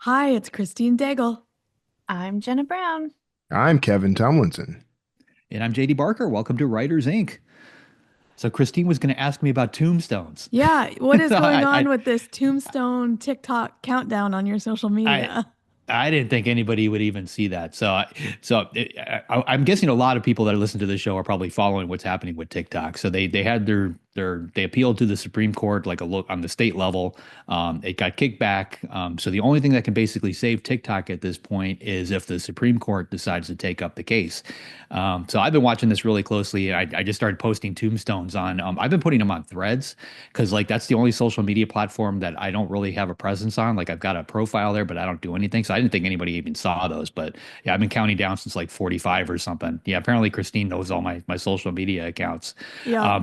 Hi, it's Christine Daigle. I'm Jena Brown. I'm Kevin Tumlinson. And I'm JD Barker. Welcome to Writers Inc. So Christine was going to ask me about tombstones. Yeah, what is So going I, on I, with this tombstone TikTok countdown on your social I, media? I didn't think anybody would even see that. I'm guessing a lot of people that listen to the show are probably following what's happening with TikTok. So they had they appealed to the Supreme Court, like a look on the state level. It got kicked back. So the only thing that can basically save TikTok at this point is if the Supreme Court decides to take up the case. So I've been watching this really closely. I just started posting tombstones on. I've been putting them on Threads because like that's the only social media platform that I don't really have a presence on. Like I've got a profile there, but I don't do anything. So I didn't think anybody even saw those. But yeah, I've been counting down since like 45 or something. Yeah, apparently Christine knows all my social media accounts. Yeah.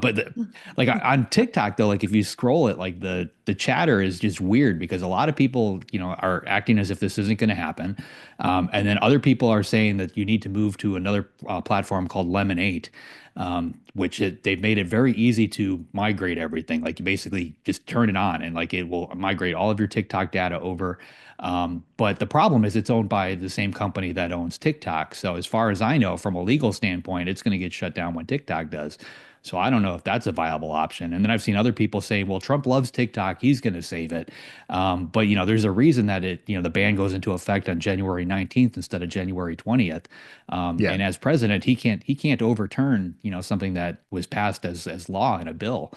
Like on TikTok though, like if you scroll it, like the chatter is just weird because a lot of people, are acting as if this isn't going to happen. And then other people are saying that you need to move to another platform called Lemonade, they've made it very easy to migrate everything. Like you basically just turn it on and like it will migrate all of your TikTok data over. But the problem is it's owned by the same company that owns TikTok. So as far as I know, from a legal standpoint, it's going to get shut down when TikTok does. So I don't know if that's a viable option. And then I've seen other people say, well, Trump loves TikTok. He's going to save it. But there's a reason that the ban goes into effect on January 19th instead of January 20th. Yeah. And as president, he can't overturn, something that was passed as law in a bill.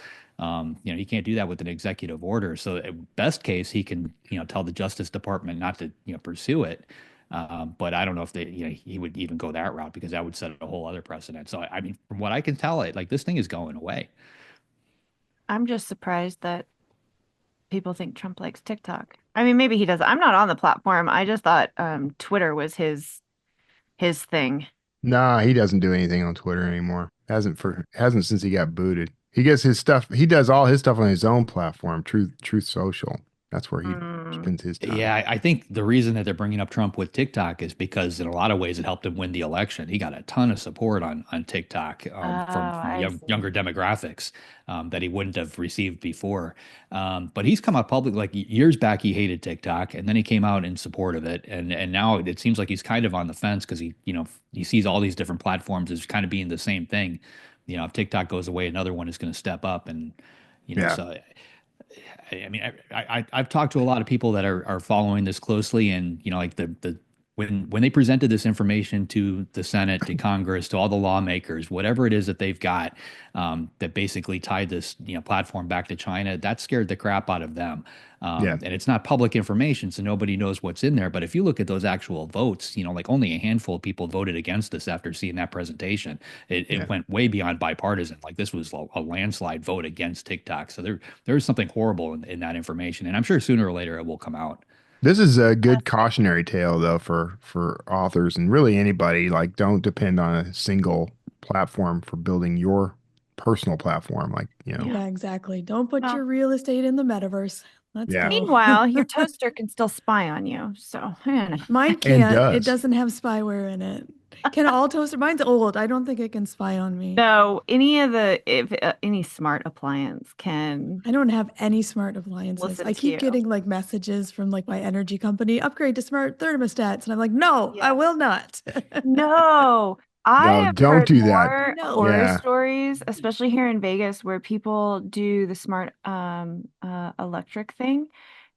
He can't do that with an executive order. So at best case, he can, tell the Justice Department not to, pursue it. But I don't know if he would even go that route because that would set a whole other precedent. So I mean, from what I can tell, like this thing is going away. I'm just surprised that people think Trump likes TikTok. I mean, maybe he does. I'm not on the platform. I just thought Twitter was his thing. Nah, he doesn't do anything on Twitter anymore. Hasn't since he got booted. He gets his stuff. He does all his stuff on his own platform, Truth Social. That's where he Mm, spends his time. Yeah, I think the reason that they're bringing up Trump with TikTok is because in a lot of ways it helped him win the election. He got a ton of support on TikTok oh, from I see. younger demographics that he wouldn't have received before. But he's come out public like years back. He hated TikTok, and then he came out in support of it, and now it seems like he's kind of on the fence because he sees all these different platforms as kind of being the same thing. If TikTok goes away, another one is going to step up, and Yeah. so I mean, I've talked to a lot of people that are following this closely, and like when they presented this information to the Senate, to Congress, to all the lawmakers, whatever it is that they've got that basically tied this platform back to China, that scared the crap out of them. Yeah. And it's not public information, so nobody knows what's in there. But if you look at those actual votes, like only a handful of people voted against this after seeing that presentation. It Yeah. went way beyond bipartisan. Like this was a landslide vote against TikTok. So there's something horrible in that information, and I'm sure sooner or later it will come out. This is a good cautionary tale though for authors and really anybody. Like, don't depend on a single platform for building your personal platform. Yeah. Yeah, exactly. Don't put Well, your real estate in the metaverse. Let's Yeah. go. meanwhile, your toaster can still spy on you. So, Mine And can't. It does. doesn't have spyware in it. Can all toaster? Mine's old. I don't think it can spy on me. no, any of the if any smart appliance can I don't have any smart appliances. listen I to keep you. getting like messages from like my energy company, upgrade to smart thermostats. And I'm like, no, I Yeah. will not. No, I No, have don't heard do that. more No. horror Yeah. stories, especially here in Vegas, where people do the smart electric thing.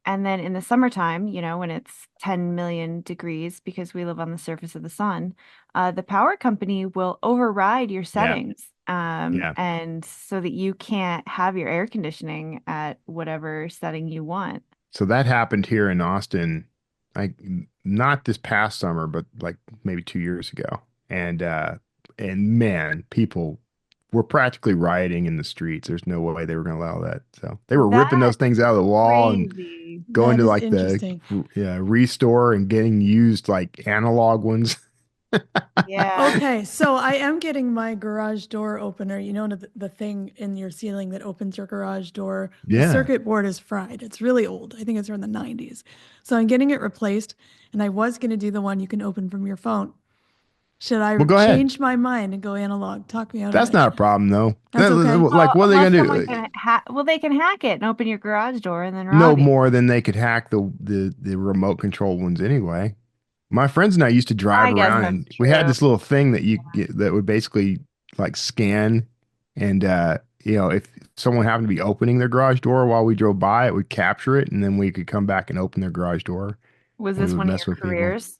And then in the summertime, when it's 10 million degrees because we live on the surface of the sun, the power company will override your Yeah. settings. Yeah. And so that you can't have your air conditioning at whatever setting you want. So that happened here in Austin, like not this past summer, but like maybe 2 years ago. And man, people were practically rioting in the streets. There's no way they were going to allow that. So they were ripping That's those things out of the wall and crazy. going That to is like the interesting. restore and getting used like analog ones. Yeah. Okay, so I am getting my garage door opener. You know, the thing in your ceiling that opens your garage door. The Yeah. circuit board is fried. It's really old. I think it's from the 90s. So I'm getting it replaced, and I was going to do the one you can open from your phone. Should I Well, go ahead. change my mind and go analog? Talk me out That's of it. not a problem, though. That's okay. Like, what are they unless gonna someone do? can well, they can hack it and open your garage door and then No rob you. more than they could hack the remote control ones anyway. My friends and I used to drive I guess around, that's and we had true. this little thing that that would basically like scan, and if someone happened to be opening their garage door while we drove by, it would capture it, and then we could come back and open their garage door. Was And we this would one of mess your with people. careers?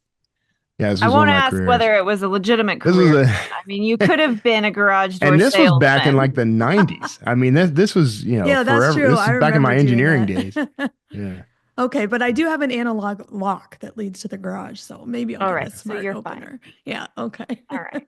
Yeah, this I was one won't of my ask careers. whether it was a legitimate This was career. a, I mean, you could have been a garage door and this was back in salesman. like the 90s. I mean, this was Yeah, that's forever. true. This I is back in my remember doing engineering that. days. Yeah. Okay, but I do have an analog lock that leads to the garage, so maybe I'll All get right, a so smart you're fine. opener. Yeah, okay. All right.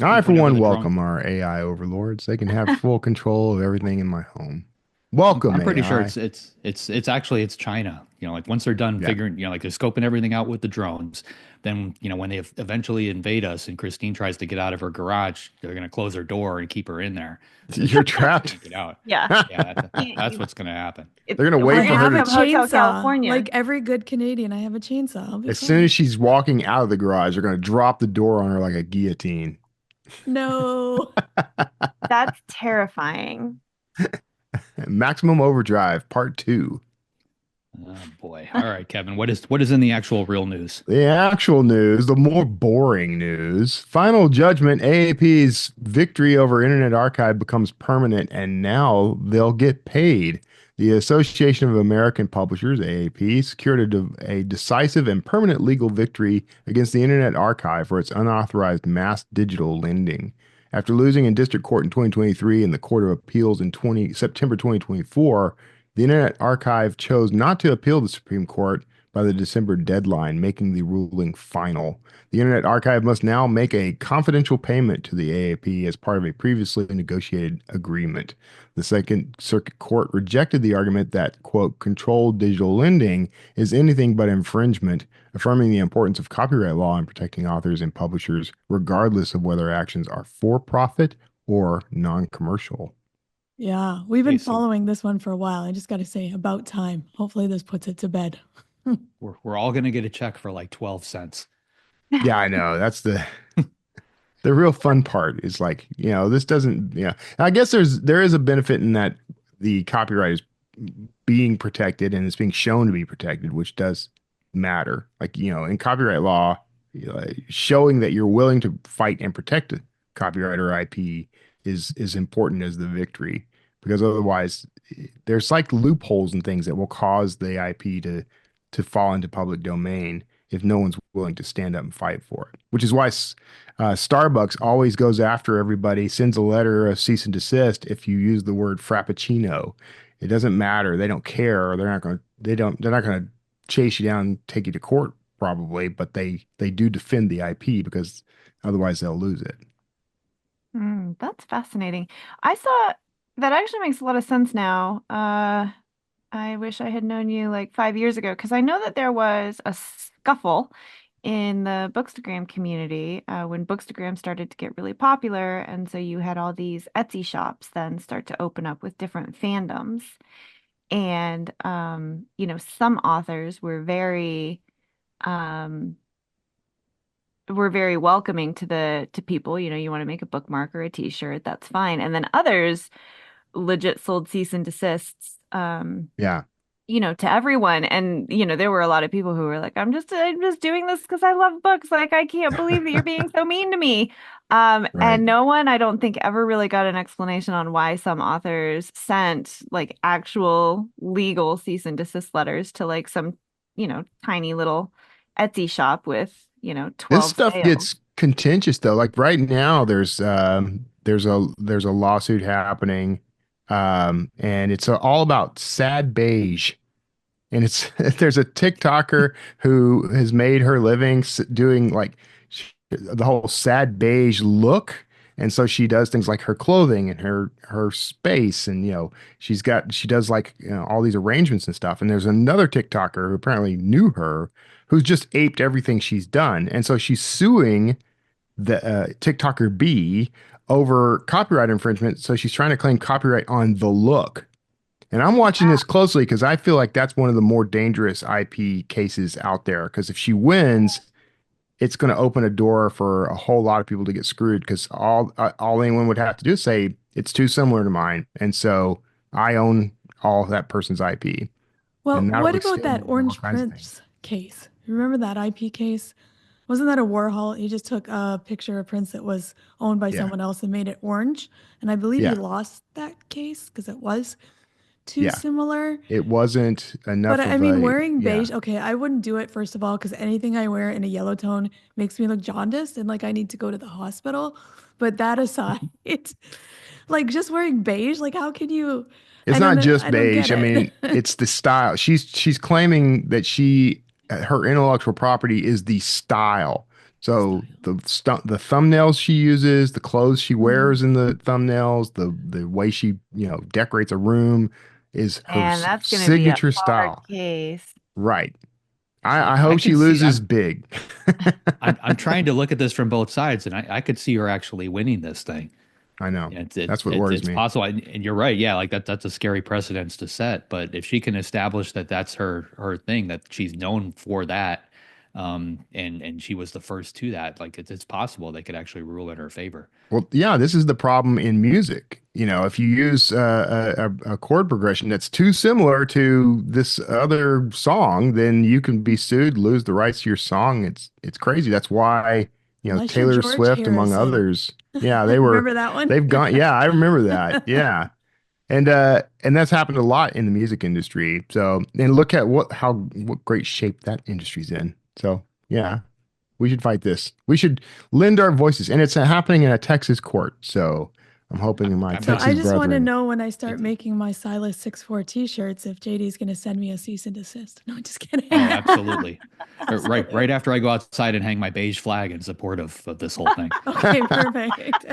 I, for Whenever one, the drone- welcome our AI overlords. They can have full control of everything in my home. Welcome, I'm pretty AI. sure it's actually it's China. Like once they're done figuring, like they're scoping everything out with the drones, then when they eventually invade us and Christine tries to get out of her garage, they're gonna close her door and keep her in there. You're trapped. Get out. Yeah. Yeah, that's what's gonna happen. They're gonna We're wait for gonna her have to. a Hotel Chainsaw. California. Like every good Canadian, I have a chainsaw. I'll be As fine. soon as she's walking out of the garage, they're gonna drop the door on her like a guillotine. No. That's terrifying. Maximum Overdrive Part 2. Oh boy. All right, Kevin. What is in the actual real news? The actual news, the more boring news. Final judgment, AAP's victory over Internet Archive becomes permanent, and now they'll get paid. The Association of American Publishers, AAP, secured a decisive and permanent legal victory against the Internet Archive for its unauthorized mass digital lending. After losing in district court in 2023 and the Court of Appeals in September 2024, the Internet Archive chose not to appeal the Supreme Court by the December deadline, making the ruling final. The Internet Archive must now make a confidential payment to the AAP as part of a previously negotiated agreement. The Second Circuit Court rejected the argument that, quote, controlled digital lending is anything but infringement, affirming the importance of copyright law in protecting authors and publishers, regardless of whether actions are for profit or non-commercial. Yeah, we've been Okay, so- following this one for a while. I just got to say, about time. Hopefully, this puts it to bed. We're all gonna get a check for like 12 cents. Yeah, I know. That's the real fun part is like, this doesn't, I guess there is a benefit in that the copyright is being protected and it's being shown to be protected, which does matter. Like, in copyright law, showing that you're willing to fight and protect a copyright or IP is important as the victory, because otherwise there's like loopholes and things that will cause the IP to fall into public domain if no one's willing to stand up and fight for it, which is why Starbucks always goes after everybody, sends a letter of cease and desist if you use the word frappuccino. It doesn't matter. They don't care. They're not going to chase you down and take you to court probably, but they do defend the IP because otherwise they'll lose it. That's fascinating. I saw that actually makes a lot of sense now. I wish I had known you like 5 years ago, because I know that there was a scuffle in the Bookstagram community when Bookstagram started to get really popular. And so you had all these Etsy shops then start to open up with different fandoms. And, some authors were very welcoming to people. You want to make a bookmark or a t-shirt, that's fine. And then others legit sold cease and desists to everyone. And there were a lot of people who were like, I'm just doing this because I love books, like I can't believe that you're being so mean to me. Right. And no one, I don't think, ever really got an explanation on why some authors sent like actual legal cease and desist letters to like some tiny little Etsy shop with 12 This stuff sales. gets contentious though. Like right now there's a lawsuit happening, and it's all about sad beige. And it's there's a TikToker who has made her living doing like the whole sad beige look. And so she does things like her clothing and her space, and she does like all these arrangements and stuff. And there's another TikToker who apparently knew her, who's just aped everything she's done. And so she's suing the TikToker B over copyright infringement. So she's trying to claim copyright on the look. And I'm watching this closely because I feel like that's one of the more dangerous IP cases out there. Because if she wins, it's going to open a door for a whole lot of people to get screwed because all anyone would have to do is say it's too similar to mine, and so I own all that person's IP, Well, and that'll what about that extend to all Orange kinds of things. Prince case? Remember that IP case? Wasn't that a Warhol? He just took a picture of Prince that was owned by Yeah, someone else and made it orange. And I believe he yeah, lost that case because it was too yeah. similar. It wasn't But enough I of mean, a wearing yeah. beige, okay, I wouldn't do it first of all because anything I wear in a yellow tone makes me look jaundiced and like I need to go to the hospital. But that aside, like just wearing beige, like how can you? It's not just I don't get beige. I it. mean, it's the style. She's claiming that her intellectual property is the style. So Style. the thumbnails she uses, the clothes she Mhm. wears in the thumbnails, the way she, decorates a room is her And that's going to be a signature hard style. case. Right. See, I I hope she could see. loses big. I'm trying to look at this from both sides, and I could see her actually winning this thing. I know. Yeah, That's what worries it's me. possible, and you're right. Yeah, like that's a scary precedence to set. But if she can establish that that's her thing, that she's known for that, and she was the first to that, like it's possible they could actually rule in her favor. Well, yeah, this is the problem in music. If you use a chord progression that's too similar to this other song, then you can be sued, lose the rights to your song. It's crazy. That's why, Unless you're Taylor George Swift, among Harrison. others, yeah, Remember that one? they've gone, yeah, I remember that. Yeah. And that's happened a lot in the music industry. So, and look at what great shape that industry's in. So, yeah. We should fight this. We should lend our voices, and it's happening in a Texas court. So I'm hoping my I'm So just I Texas just want to brethren. know when I start it, making my Silas 64 t-shirts if JD's going to send me a cease and desist. No, just kidding. oh, absolutely. Absolutely. Right after I go outside and hang my beige flag in support of this whole thing. Okay, perfect.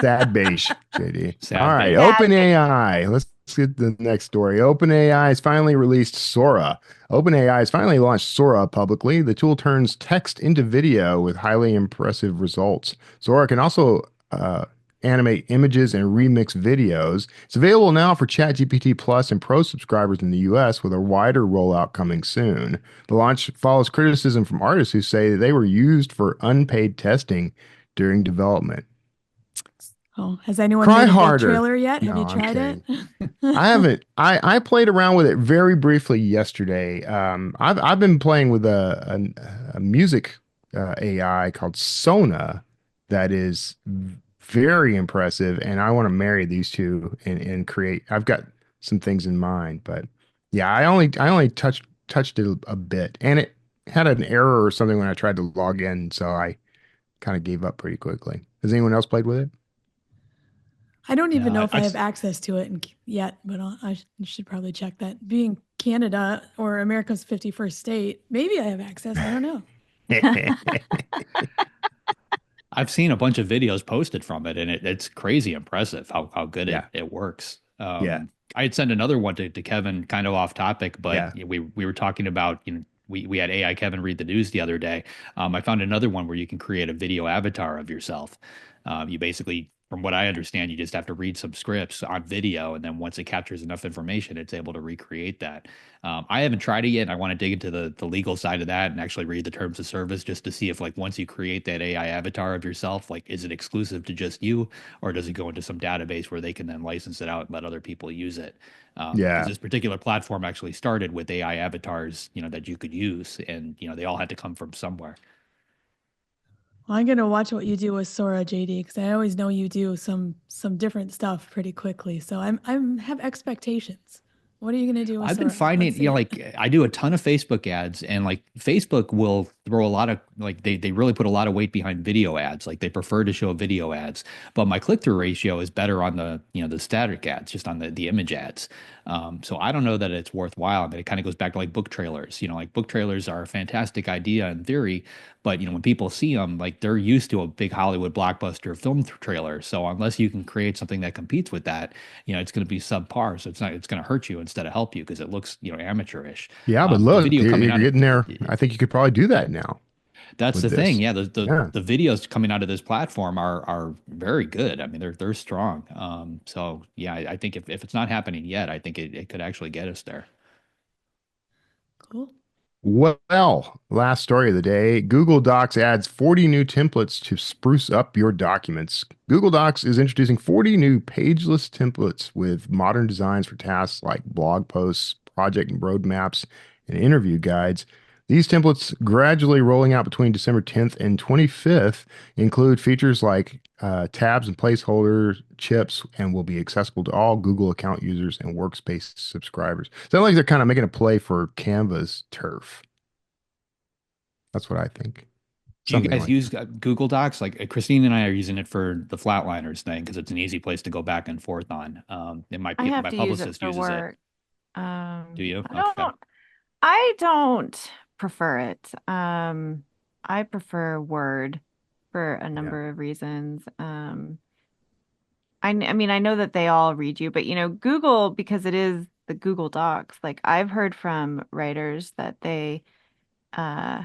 Sad beige, JD. All Sad right, beige. Sad face. OpenAI. Let's get the next story. OpenAI has finally released Sora. OpenAI has finally launched Sora publicly. The tool turns text into video with highly impressive results. Sora can also animate images and remix videos. It's available now for ChatGPT Plus and Pro subscribers in the US, with a wider rollout coming soon. The launch follows criticism from artists who say that they were used for unpaid testing during development. Oh, has anyone Cry made a good harder. trailer yet? Have No, you I'm tried kidding. it? I haven't. I played around with it very briefly yesterday. I've been playing with a music AI called Sona that is very impressive, and I want to marry these two and create. I've got some things in mind, but yeah, I only touched it a bit, and it had an error or something when I tried to log in, so I kind of gave up pretty quickly. Has anyone else played with it? I don't Yeah, even know if I have access to it yet, but should probably check that. Being Canada or America's 51st state, maybe I have access. I don't know. I've seen a bunch of videos posted from it, and it's crazy impressive how good Yeah, it works. yeah, I had sent another one to Kevin, kind of off topic, but yeah. we were talking about, we had AI Kevin read the news the other day. I found another one where you can create a video avatar of yourself. You basically, from what I understand, you just have to read some scripts on video, and then once it captures enough information, it's able to recreate that. I haven't tried it yet. And I want to dig into the legal side of that and actually read the terms of service just to see if, like, once you create that AI avatar of yourself, like, is it exclusive to just you, or does it go into some database where they can then license it out and let other people use it? Because Yeah. this particular platform actually started with AI avatars, that you could use, and they all had to come from somewhere. Well, I'm gonna watch what you do with Sora, JD, because I always know you do some different stuff pretty quickly. So I'm have expectations. What are you gonna do with I've been Sora? finding, Let's see. like I do a ton of Facebook ads, and like Facebook will throw a lot of, like, they really put a lot of weight behind video ads. Like they prefer to show video ads, but my click-through ratio is better on the static ads, just on the image ads. So I don't know that it's worthwhile. I mean, it kind of goes back to like book trailers. Like book trailers are a fantastic idea in theory, but when people see them, like they're used to a big Hollywood blockbuster film trailer. So unless you can create something that competes with that, it's going to be subpar. So it's going to hurt you instead of help you because it looks, amateurish. Yeah, but The look, video you're coming out, getting there. I think you could probably do that now that's with the thing. this. Yeah, the Yeah. the videos coming out of this platform are very good. I mean, they're strong. So yeah, I think if it's not happening yet, I think it could actually get us there. Cool. Well, last story of the day. Google Docs adds 40 new templates to spruce up your documents. Google Docs is introducing 40 new pageless templates with modern designs for tasks like blog posts, project and roadmaps, and interview guides. These templates, gradually rolling out between December 10th and 25th, include features like tabs and placeholder chips and will be accessible to all Google account users and workspace subscribers. Sounds like they're kind of making a play for Canva's turf. That's what I think. Do you Something guys like use Google Docs? Like Christine and I are using it for the Flatliners thing because it's an easy place to go back and forth on. It might I be have my to use it publicist for uses work. it. Do you? I don't prefer it. I prefer Word for a number of reasons. I mean, I know that they all read you, but Google, because it is the Google Docs, like I've heard from writers that they uh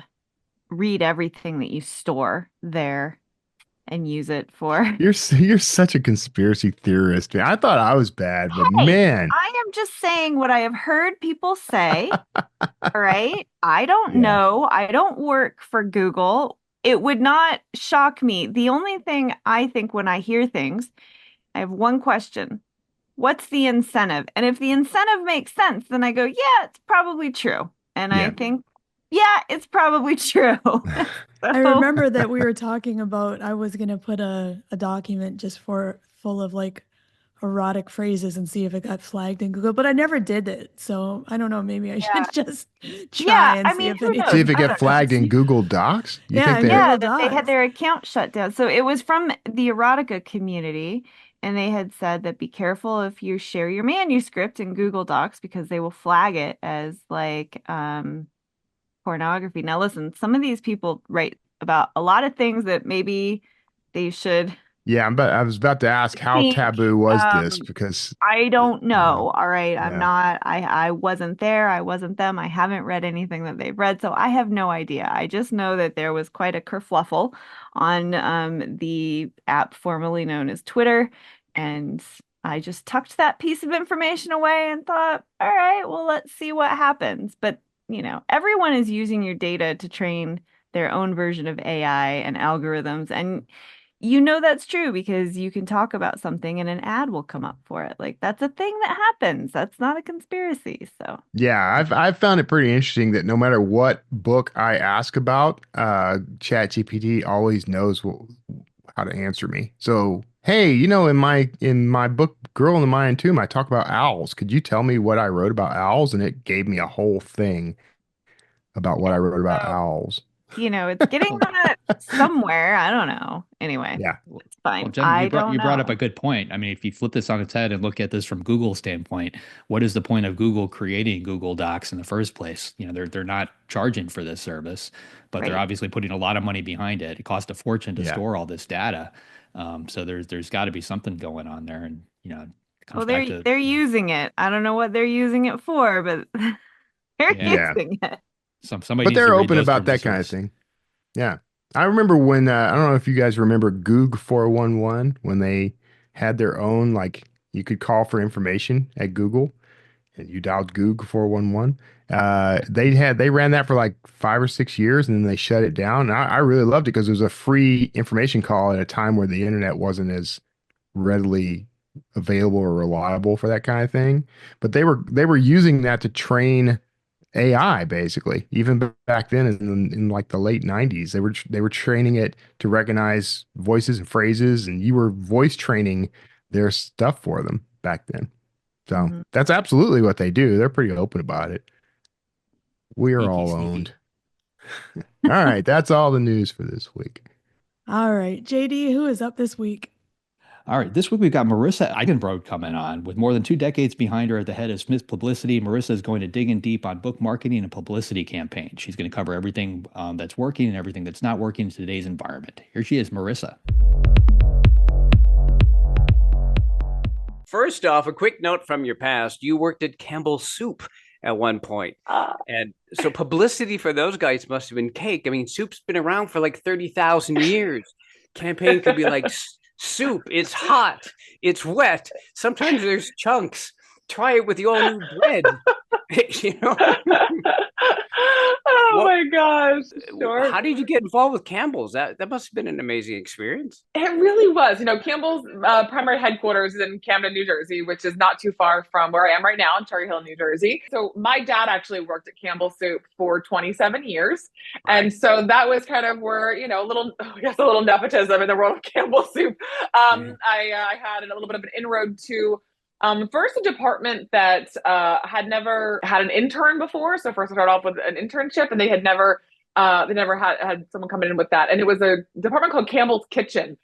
read everything that you store there and use it for. you're such a conspiracy theorist. Man. I thought I was bad, but Hey, man, I am just saying what I have heard people say. All right. I don't yeah, know. I don't work for Google. It would not shock me. The only thing I think when I hear things, I have one question. What's the incentive? And if the incentive makes sense, then I go, yeah, it's probably true. And I yeah. think, yeah, it's probably true. I So, remember that we were talking about I was gonna put a document just for full of like erotic phrases and see if it got flagged in Google, but I never did it. So I don't know, maybe I should yeah. just try Yeah. and I see mean, if who any. See knows? if it I get don't know. flagged in Google Docs. You Yeah, think in they're Yeah, Google that they had Docs. their account shut down. So it was from the erotica community, and they had said that be careful if you share your manuscript in Google Docs because they will flag it as like pornography. Now listen, some of these people write about a lot of things that maybe they should yeah, but I was about to ask how think. taboo was this Um, because I don't yeah, know. All right. I'm yeah. not, I wasn't there. I wasn't them. I haven't read anything that they've read. So I have no idea. I just know that there was quite a kerfluffle on the app formerly known as Twitter. And I just tucked that piece of information away and thought, all right, well, let's see what happens. But, everyone is using your data to train their own version of AI and algorithms. And that's true because you can talk about something and an ad will come up for it. Like that's a thing that happens. That's not a conspiracy. So, Yeah, I've found it pretty interesting that no matter what book I ask about, ChatGPT always knows how to answer me. So, hey, in my book Girl in the Mayan Tomb, I talk about owls. Could you tell me what I wrote about owls? And it gave me a whole thing about what I wrote about so, owls. it's getting that somewhere. I don't know. Anyway, Yeah. it's Well, fine. Jen, I you don't brought up a know. good point. I mean, if you flip this on its head and look at this from Google's standpoint, what is the point of Google creating Google Docs in the first place? They're not charging for this service, but they're Right. obviously putting a lot of money behind it. It costs a fortune to Yeah. store all this data. So there's got to be something going on there, and it comes Well, back they're to they're using it. I don't know what they're using it for, but they're yeah, Yeah. using it. somebody But needs to they're read open those about terms of that kind of service. thing. Yeah. I remember when I don't know if you guys remember Goog 411 when they had their own like you could call for information at Google and you dialed Goog 411. They ran that for like 5 or 6 years and then they shut it down. And I really loved it because it was a free information call at a time where the internet wasn't as readily available or reliable for that kind of thing. But they were using that to train AI basically. Even back then in like the late 90s, they were training it to recognize voices and phrases and you were voice training their stuff for them back then. So Mhm. that's absolutely what they do. They're pretty open about it. We are Sneaky, all sneaky. owned. All right, that's all the news for this week. All right, JD, who is up this week? All right, this week we've got Marissa Eigenbrood coming on. With more than 2 decades behind her at the head of Smith Publicity, Marissa is going to dig in deep on book marketing and publicity campaigns. She's going to cover everything that's working and everything that's not working in today's environment. Here she is, Marissa. First off, a quick note from your past. You worked at Campbell's Soup at one point. And so publicity for those guys must have been cake. I mean, soup's been around for like 30,000 years. Campaign could be like, soup, it's hot, it's wet. Sometimes there's chunks. Try it with your new bread. You know, Oh What- my gosh. Sure. how did you get involved with Campbell's? That must have been an amazing experience. It really was. Campbell's primary headquarters is in Camden, New Jersey, which is not too far from where I am right now in Cherry Hill, New Jersey. So my dad actually worked at Campbell Soup for 27 years. Right. And so that was kind of where, a little nepotism in the world of Campbell Soup. I had a little bit of an inroad to first a department that had never had an intern before. So first I started off with an internship, and they never had someone come in with that. And it was a department called Campbell's Kitchen,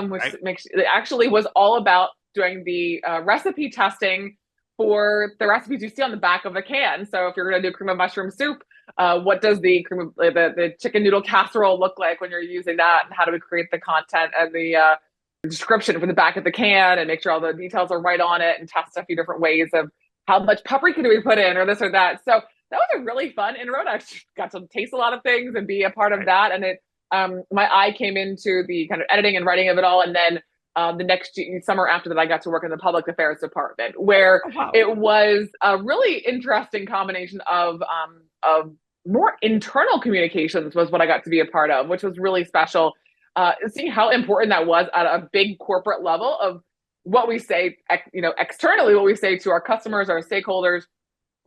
which it actually was all about doing the recipe testing for the recipes you see on the back of a can. So if you're going to do cream of mushroom soup, what does the chicken noodle casserole look like when you're using that? And how do we create the content and the description for the back of the can, and make sure all the details are right on it, and test a few different ways of how much paprika do we put in, or this or that. So that was a really fun inroad. I got to taste a lot of things and be a part of that. And it, my eye came into the kind of editing and writing of it all. And then the next summer after that, I got to work in the public affairs department, where it was a really interesting combination of more internal communications was what I got to be a part of, which was really special. Seeing how important that was at a big corporate level of what we say, externally, what we say to our customers, our stakeholders,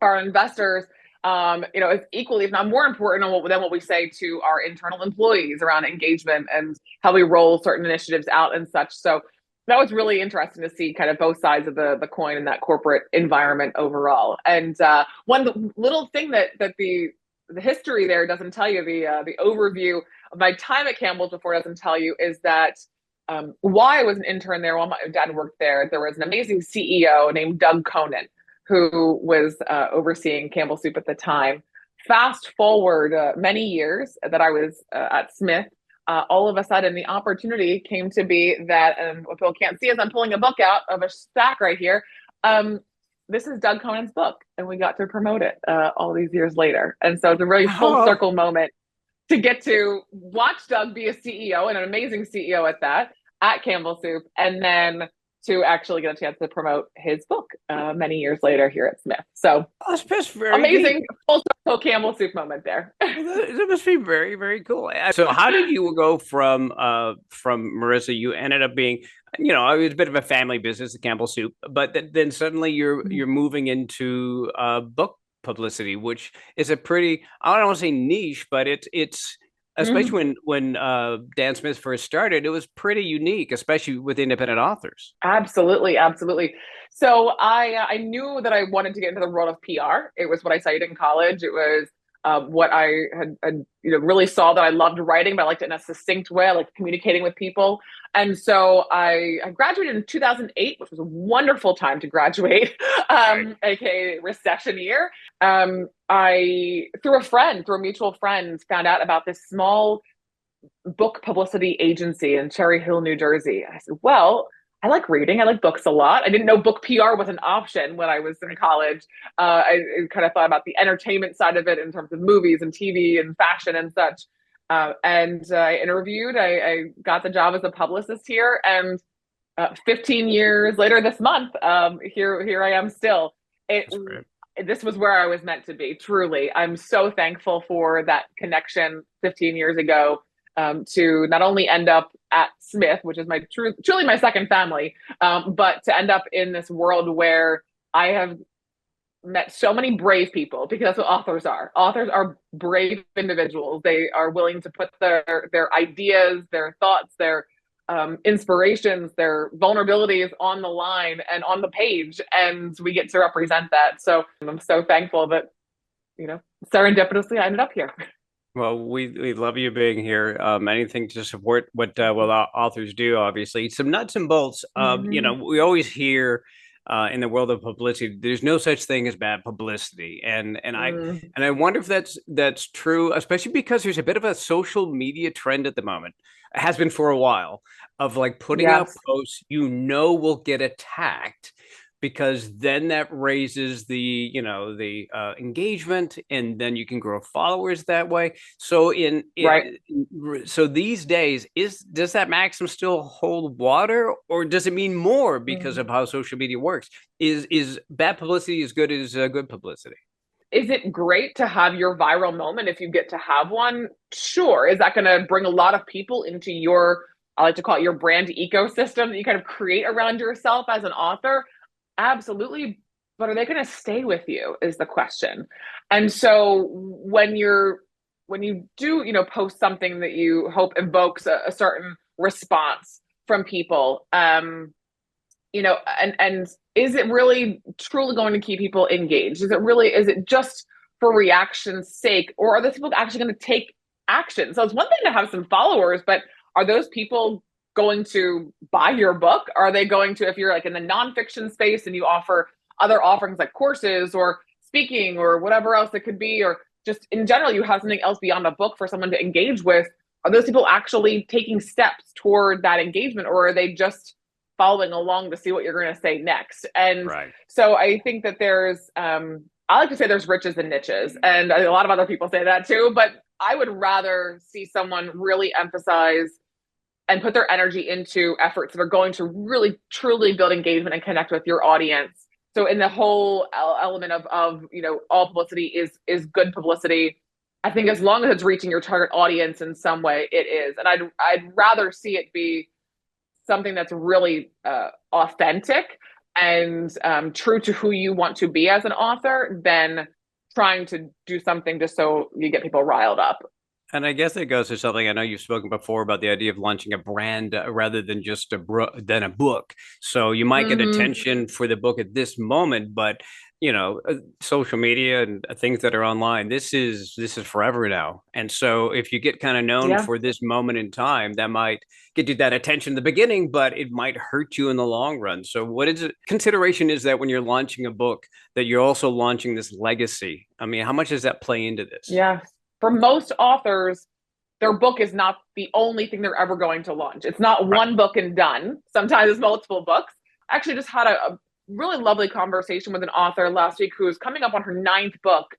our investors, is equally, if not more important than what we say to our internal employees around engagement and how we roll certain initiatives out and such. So that was really interesting to see kind of both sides of the coin in that corporate environment overall. And one little thing that the history there doesn't tell you, the overview of my time at Campbell's before doesn't tell you, is that why I was an intern there while my dad worked there. There was an amazing CEO named Doug Conan, who was overseeing Campbell Soup at the time. Fast forward many years that I was at Smith, all of a sudden the opportunity came to be that, and what people can't see is I'm pulling a book out of a stack right here. This is Doug Conan's book, and we got to promote it all these years later. And so it's a really full circle moment to get to watch Doug be a CEO, and an amazing CEO at that, at Campbell Soup, and then to actually get a chance to promote his book many years later here at Smith. So that's very amazing full circle Campbell Soup moment there. That must be very, very cool. So how did you go from Marissa? You ended up being, it was a bit of a family business at Campbell Soup, but then suddenly you're moving into book publicity, which is a pretty, I don't want to say niche, but it's especially when Dan Smith first started, it was pretty unique, especially with independent authors. Absolutely. So I knew that I wanted to get into the world of PR. It was what I studied in college. It was what I had really saw that I loved writing, but I liked it in a succinct way. I liked communicating with people. And so I graduated in 2008, which was a wonderful time to graduate, aka recession year. I, through a mutual friend, found out about this small book publicity agency in Cherry Hill, New Jersey. I said, well, I like reading. I like books a lot. I didn't know book PR was an option when I was in college. I kind of thought about the entertainment side of it in terms of movies and TV and fashion and such. And I interviewed. I got the job as a publicist here. And 15 years later this month, here I am still. This was where I was meant to be, truly. I'm so thankful for that connection 15 years ago. To not only end up at Smith, which is truly my second family, but to end up in this world where I have met so many brave people, because that's what authors are. Authors are brave individuals. They are willing to put their ideas, their thoughts, their inspirations, their vulnerabilities on the line and on the page, and we get to represent that. So I'm so thankful that, serendipitously I ended up here. Well, we love you being here. Anything to support what authors do, obviously. Some nuts and bolts. We always hear in the world of publicity, there's no such thing as bad publicity, and I wonder if that's true, especially because there's a bit of a social media trend at the moment. It has been for a while, of like putting out posts will get attacked, because then that raises the engagement, and then you can grow followers that way. So so these days, does that maxim still hold water, or does it mean more because of how social media works? Is bad publicity as good as good publicity? is it great to have your viral moment if you get to have one? Sure. Is that going to bring a lot of people into your, I like to call it your brand ecosystem that you kind of create around yourself as an author? Absolutely. But are they going to stay with you is the question. And so when you do, post something that you hope evokes a certain response from people, and is it really truly going to keep people engaged? Is it just for reaction's sake, or are those people actually going to take action? So it's one thing to have some followers, but are those people going to buy your book? Are they going to, if you're like in the nonfiction space and you offer other offerings like courses or speaking or whatever else it could be, or just in general, you have something else beyond a book for someone to engage with, are those people actually taking steps toward that engagement, or are they just following along to see what you're going to say next? And so I think that there's, I like to say there's riches and niches, and a lot of other people say that too, but I would rather see someone really emphasize and put their energy into efforts that are going to really truly build engagement and connect with your audience. So in the whole element of all publicity is good publicity. I think as long as it's reaching your target audience in some way, it is. And I'd rather see it be something that's really authentic and true to who you want to be as an author than trying to do something just so you get people riled up. And I guess it goes to something I know you've spoken before about the idea of launching a brand rather than just a book. So you might get attention for the book at this moment, but social media and things that are online, this is forever now. And so if you get kind of known for this moment in time, that might get you that attention in the beginning, but it might hurt you in the long run. So what is it? Consideration is that when you're launching a book, that you're also launching this legacy. I mean, how much does that play into this? Yeah. For most authors, their book is not the only thing they're ever going to launch. It's not one book and done. Sometimes it's multiple books. I actually just had a really lovely conversation with an author last week who is coming up on her 9th book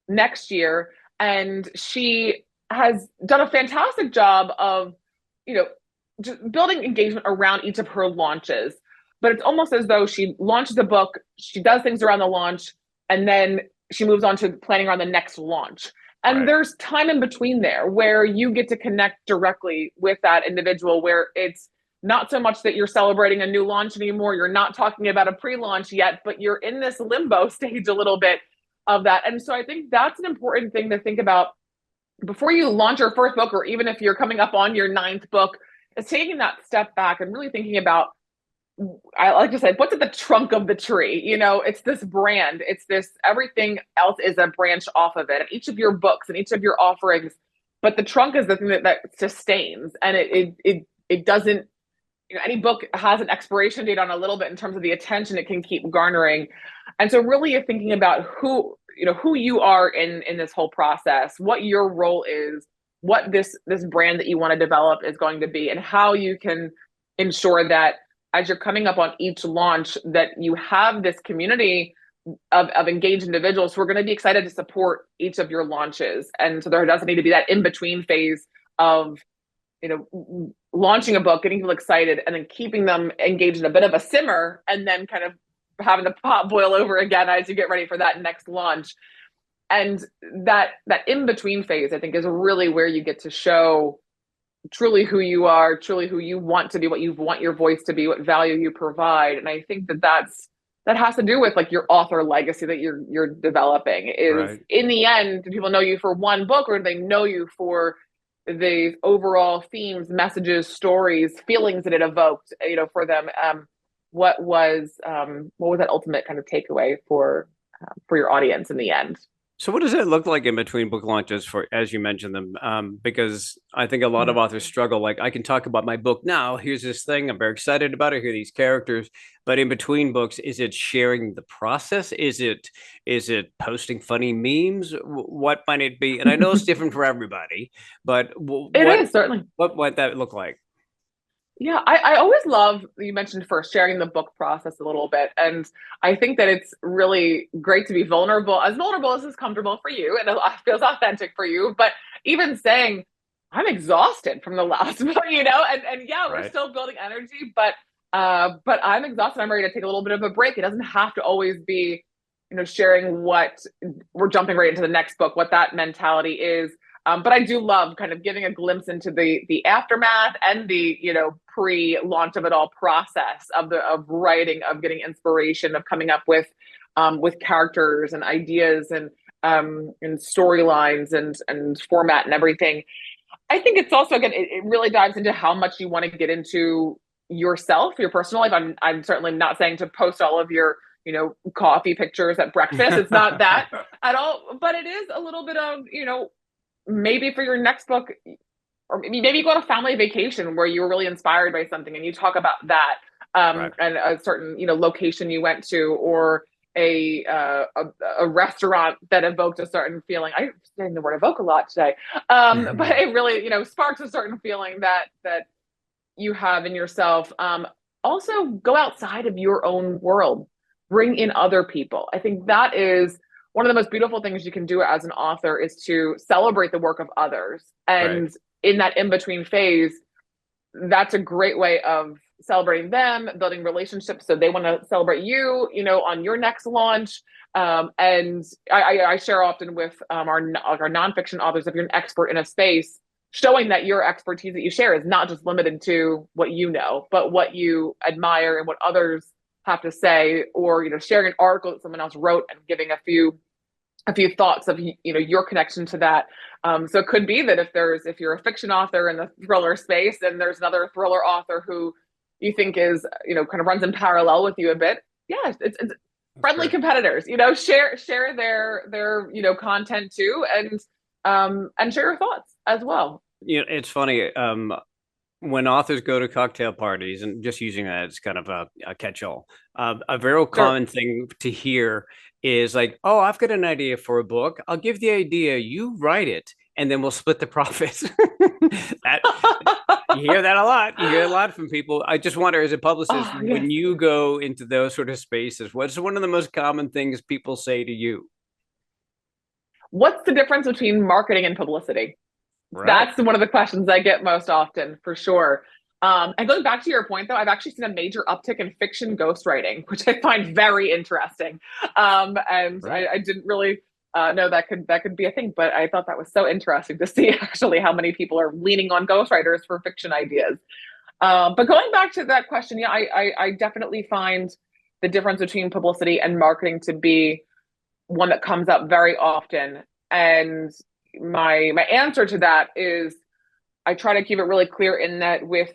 next year. And she has done a fantastic job of, just building engagement around each of her launches. But it's almost as though she launches a book, she does things around the launch, and then she moves on to planning on the next launch. And there's time in between there where you get to connect directly with that individual, where it's not so much that you're celebrating a new launch anymore. You're not talking about a pre-launch yet, but you're in this limbo stage a little bit of that. And so I think that's an important thing to think about before you launch your first book, or even if you're coming up on your 9th book, is taking that step back and really thinking about, I like to say, what's at the trunk of the tree? It's this brand. It's this, everything else is a branch off of it. And each of your books and each of your offerings, but the trunk is the thing that sustains. And it doesn't, any book has an expiration date on a little bit in terms of the attention it can keep garnering. And so really you're thinking about who you are in this whole process, what your role is, what this brand that you want to develop is going to be, and how you can ensure that as you're coming up on each launch, that you have this community of engaged individuals who are going to be excited to support each of your launches. And so there doesn't need to be that in-between phase of, launching a book, getting people excited, and then keeping them engaged in a bit of a simmer, and then kind of having the pot boil over again as you get ready for that next launch. And that in-between phase, I think, is really where you get to show truly who you are, truly who you want to be, what you want your voice to be, what value you provide. And I think that has to do with like your author legacy that you're developing is in the end, do people know you for one book, or do they know you for the overall themes, messages, stories, feelings that it evoked, for them? What was that ultimate kind of takeaway for your audience in the end? So what does it look like in between book launches for, as you mentioned them? Because I think a lot of authors struggle. Like, I can talk about my book now. Here's this thing. I'm very excited about it. Here are these characters. But in between books, is it sharing the process? Is it posting funny memes? What might it be? And I know it's different for everybody, but it is certainly. What might that look like? Yeah, I always love, you mentioned first, sharing the book process a little bit. And I think that it's really great to be vulnerable as is comfortable for you and it feels authentic for you. But even saying, I'm exhausted from the last book, and yeah, we're still building energy, but I'm exhausted. I'm ready to take a little bit of a break. It doesn't have to always be sharing what we're jumping right into the next book, what that mentality is. But I do love kind of giving a glimpse into the aftermath and the, pre-launch of it all process of writing, of getting inspiration, of coming up with characters and ideas and storylines and format and everything. I think it's also, again, it really dives into how much you want to get into yourself, your personal life. I'm certainly not saying to post all of your, coffee pictures at breakfast. It's not that at all, but it is a little bit of, maybe for your next book, or maybe you go on a family vacation where you were really inspired by something and you talk about that, and a certain, location you went to, or a restaurant that evoked a certain feeling. I'm saying the word evoke a lot today. But it really, sparks a certain feeling that you have in yourself. Also go outside of your own world, bring in other people. I think that is one of the most beautiful things you can do as an author, is to celebrate the work of others. And in that in-between phase, that's a great way of celebrating them, building relationships so they want to celebrate you, on your next launch. And I share often with our nonfiction authors, if you're an expert in a space, showing that your expertise that you share is not just limited to what you know, but what you admire and what others have to say, or, sharing an article that someone else wrote and giving a few thoughts of, your connection to that. So it could be that if you're a fiction author in the thriller space, and there's another thriller author who you think is, kind of runs in parallel with you a bit. Yeah, it's friendly competitors, share their, content too, and share your thoughts as well. It's funny. When authors go to cocktail parties, and just using that as kind of a catch-all, a very common thing to hear is like, oh, I've got an idea for a book. I'll give the idea, you write it, and then we'll split the profits. You hear that a lot. You hear a lot from people. I just wonder, as a publicist, when you go into those sort of spaces, what's one of the most common things people say to you? What's the difference between marketing and publicity? Right. That's one of the questions I get most often, for sure. And going back to your point, though, I've actually seen a major uptick in fiction ghostwriting, which I find very interesting. And I didn't really know that could be a thing, but I thought that was so interesting to see actually how many people are leaning on ghostwriters for fiction ideas. But going back to that question, yeah, I definitely find the difference between publicity and marketing to be one that comes up very often. And my answer to that is, I try to keep it really clear in that with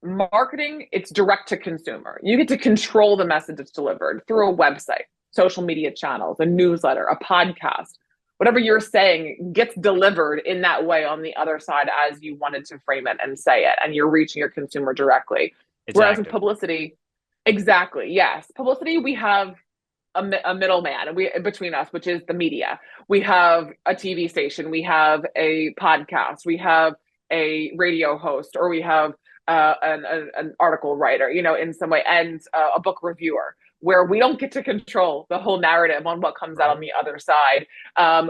marketing, it's direct to consumer. You get to control the message that's delivered through a website, social media channels, a newsletter, a podcast. Whatever you're saying gets delivered in that way on the other side as you wanted to frame it and say it, and you're reaching your consumer directly. Whereas with publicity, yes. Publicity, we have a middleman between us, which is the media. We have a TV station, we have a podcast, we have a radio host, or we have an article writer, in some way, and a book reviewer, where we don't get to control the whole narrative on what comes out on the other side.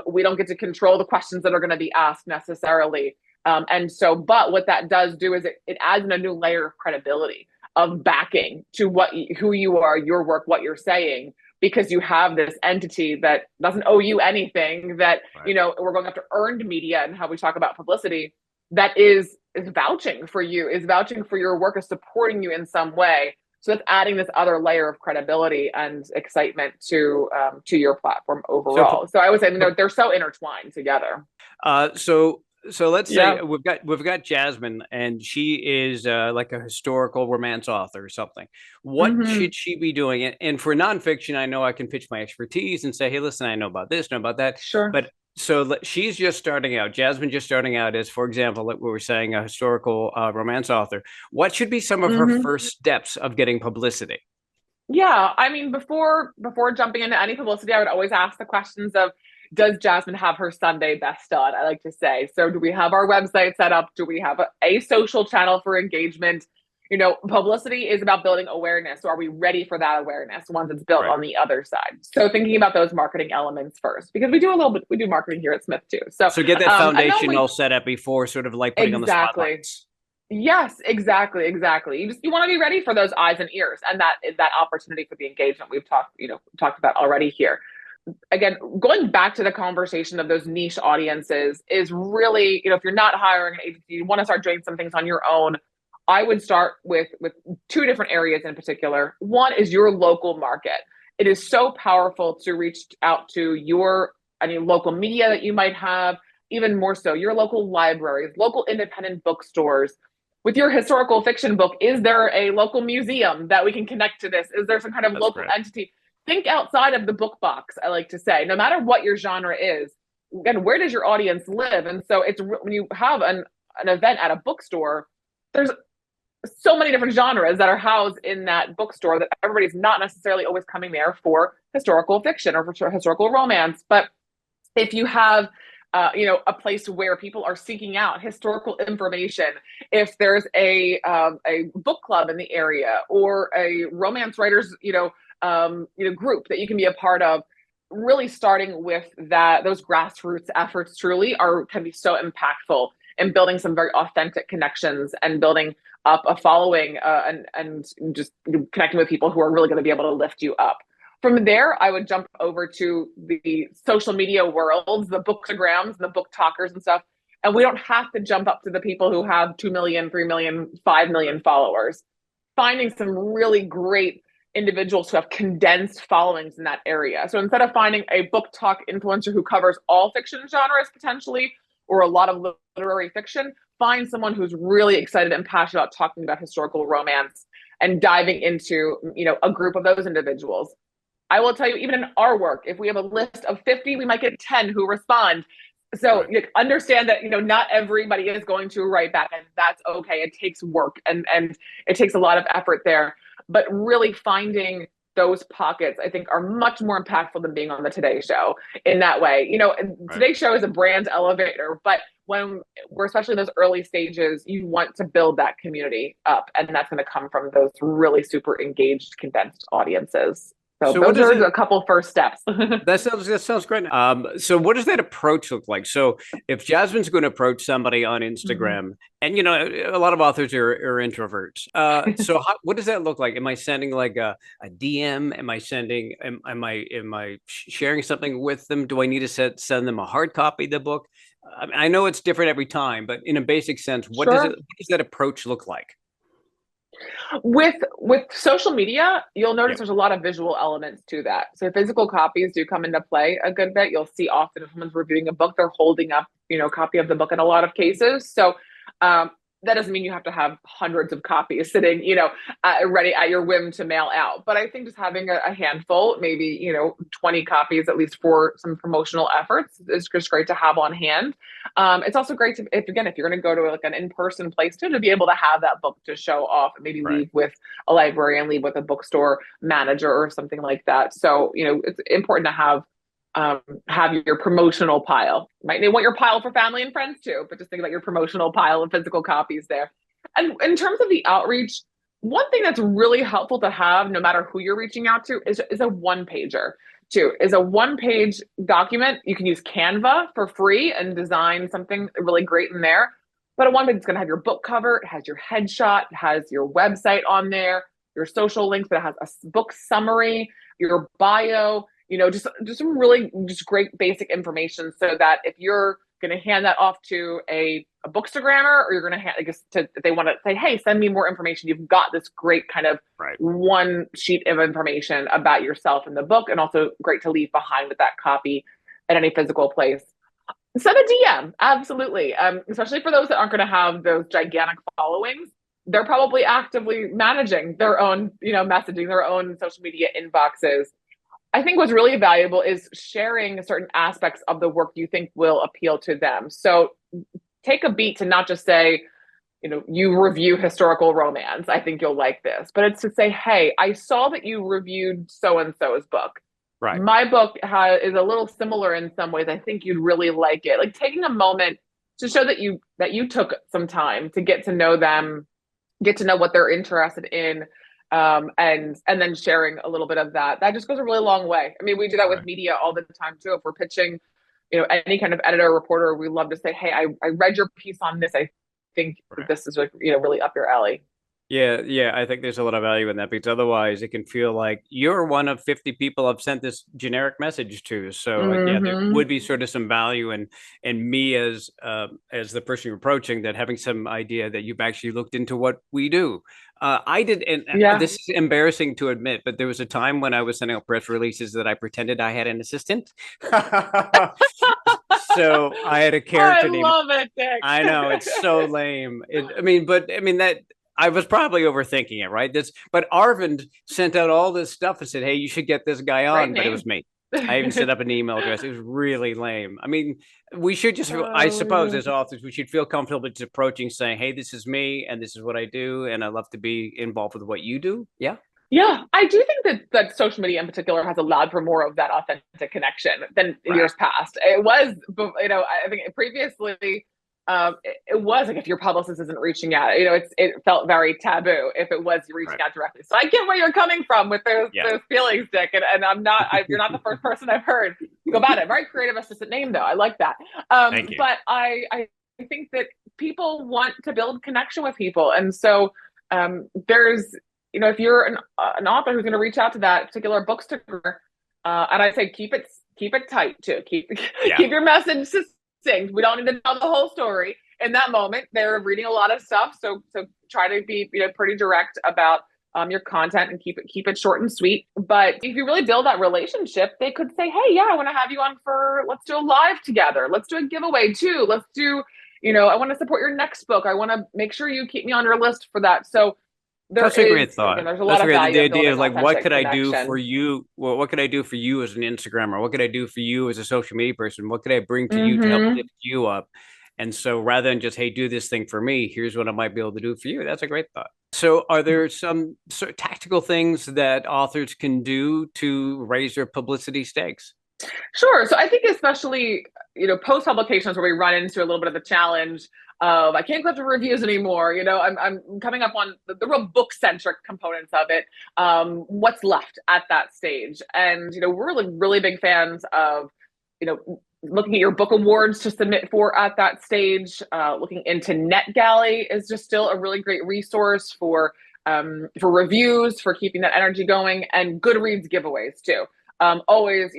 We don't get to control the questions that are going to be asked necessarily. But what that does do is it adds in a new layer of credibility, of backing to who you are, your work, what you're saying, because you have this entity that doesn't owe you anything, that, we're going after earned media and how we talk about publicity, that is vouching for you, is vouching for your work, is supporting you in some way. So it's adding this other layer of credibility and excitement to your platform overall. So I would say, they're so intertwined together. So let's say we've got Jasmine, and she is like a historical romance author or something. What should she be doing? And for nonfiction, I know I can pitch my expertise and say, hey, listen, I know about this, know about that. Sure. But so she's just starting out. Jasmine just starting out as, for example, like we were saying, a historical romance author. What should be some of her first steps of getting publicity? Yeah, I mean, before jumping into any publicity, I would always ask the questions of, does Jasmine have her Sunday best done? I like to say. So do we have our website set up? Do we have a social channel for engagement? Publicity is about building awareness. So are we ready for that awareness once it's built on the other side? So thinking about those marketing elements first, because we do marketing here at Smith too. So get that foundation all set up before sort of like putting on the spotlights. Yes, exactly. You want to be ready for those eyes and ears and that opportunity for the engagement we've talked about already here. again, going back to the conversation of those niche audiences is really, if you're not hiring an agency, you want to start doing some things on your own, I would start with two different areas in particular. One is your local market. It is so powerful to reach out to your local media that you might have, even more so your local libraries, local independent bookstores. With your historical fiction book, is there a local museum that we can connect to this? Is there some kind of local entity? Think outside of the book box, I like to say. No matter what your genre is, again, where does your audience live? And so it's when you have an event at a bookstore, there's so many different genres that are housed in that bookstore that everybody's not necessarily always coming there for historical fiction or for historical romance. But if you have a place where people are seeking out historical information, if there's a book club in the area or a romance writers group that you can be a part of, really starting with those grassroots efforts truly can be so impactful in building some very authentic connections and building up a following and just connecting with people who are really going to be able to lift you up. From there, I would jump over to the social media worlds, the bookstagrams, the book talkers and stuff. And we don't have to jump up to the people who have 2 million, 3 million, 5 million followers. Finding some really great individuals who have condensed followings in that area. So instead of finding a book talk influencer who covers all fiction genres potentially, or a lot of literary fiction, find someone who's really excited and passionate about talking about historical romance and diving into, a group of those individuals. I will tell you, even in our work, if we have a list of 50, we might get 10 who respond. So you understand that, not everybody is going to write back, and that's okay. It takes work and it takes a lot of effort there. But really finding those pockets, I think, are much more impactful than being on the Today Show in that way. Today Show is a brand elevator, but when we're especially in those early stages, you want to build that community up, and that's going to come from those really super engaged, condensed audiences. So those are a couple first steps. That sounds great. So what does that approach look like? So if Jasmine's going to approach somebody on Instagram, and a lot of authors are introverts. So what does that look like? Am I sending like a DM? Am I sending? Am I sharing something with them? Do I need to send them a hard copy of the book? I know it's different every time, but in a basic sense, what does that approach look like? With social media, you'll notice there's a lot of visual elements to that. So physical copies do come into play a good bit. You'll see often if someone's reviewing a book, they're holding up, a copy of the book in a lot of cases. So that doesn't mean you have to have hundreds of copies sitting, ready at your whim to mail out. But I think just having a handful, maybe, 20 copies, at least for some promotional efforts, is just great to have on hand. It's also great to, if you're going to go to like an in-person place to be able to have that book to show off and maybe leave with a librarian, leave with a bookstore manager or something like that. So, it's important to have your promotional pile. You might want your pile for family and friends too, but just think about your promotional pile of physical copies there. And in terms of the outreach, one thing that's really helpful to have, no matter who you're reaching out to, is a one-pager too. Is a one-page document. You can use Canva for free and design something really great in there. But a one-page is going to have your book cover, it has your headshot, it has your website on there, your social links, but it has a book summary, your bio, just some really great basic information, so that if you're going to hand that off to a bookstagrammer, or you're going to hand, if they want to say, hey, send me more information, you've got this great kind of one sheet of information about yourself in the book, and also great to leave behind with that copy at any physical place. Send a DM, absolutely. Especially for those that aren't going to have those gigantic followings. They're probably actively managing their own, messaging, their own social media inboxes. I think what's really valuable is sharing certain aspects of the work you think will appeal to them. So take a beat to not just say, you review historical romance, I think you'll like this, but it's to say, hey, I saw that you reviewed so-and-so's book. Right. My book is a little similar in some ways. I think you'd really like it. Like taking a moment to show that you took some time to get to know them, get to know what they're interested in. And then sharing a little bit of that just goes a really long way. I mean, we do that with media all the time too. If we're pitching, any kind of editor or reporter, we love to say, hey, I read your piece on this. I think this is really up your alley. Yeah, I think there's a lot of value in that because otherwise it can feel like you're one of 50 people I've sent this generic message to. So yeah, there would be sort of some value in me as the person you're approaching, that having some idea that you've actually looked into what we do. I did, and this is embarrassing to admit, but there was a time when I was sending out press releases that I pretended I had an assistant. So I had a character name. I love it, Dick. I know, it's so lame. That I was probably overthinking it, right? But Arvind sent out all this stuff and said, "Hey, you should get this guy on," but it was me. I even set up an email address. It was really lame. I mean, we should just, I suppose, as authors, we should feel comfortable just approaching, saying, "Hey, this is me, and this is what I do, and I love to be involved with what you do." Yeah. Yeah, I do think that social media in particular has allowed for more of that authentic connection than in years past. It was, I think previously, it was like if your publicist isn't reaching out, it felt very taboo if it was reaching out directly. So I get where you're coming from with those feelings, Dick, and you're not the first person I've heard go about it. Very creative assistant name though. I like that. Thank you. But I think that people want to build connection with people, and so there's. If you're an author who's going to reach out to that particular bookstore, and I say keep it tight too. Keep your message succinct. We don't need to tell the whole story in that moment. They're reading a lot of stuff, so try to be pretty direct about your content and keep it short and sweet. But if you really build that relationship, they could say, "Hey, yeah, I want to have you on let's do a live together. Let's do a giveaway too. Let's do I want to support your next book. I want to make sure you keep me on your list for that." So. That's a great thought. There's a lot of value. The idea of like, what could I do for you? Well, what could I do for you as an Instagrammer? What could I do for you as a social media person? What could I bring to you to help lift you up? And so rather than just, hey, do this thing for me, here's what I might be able to do for you. That's a great thought. So are there some sort of tactical things that authors can do to raise their publicity stakes? Sure. So I think especially, post publications where we run into a little bit of the challenge of I can't go to reviews anymore. I'm coming up on the real book-centric components of it. What's left at that stage? And, we're really, really big fans of, looking at your book awards to submit for at that stage. Looking into NetGalley is just still a really great resource for reviews, for keeping that energy going, and Goodreads giveaways too. Always,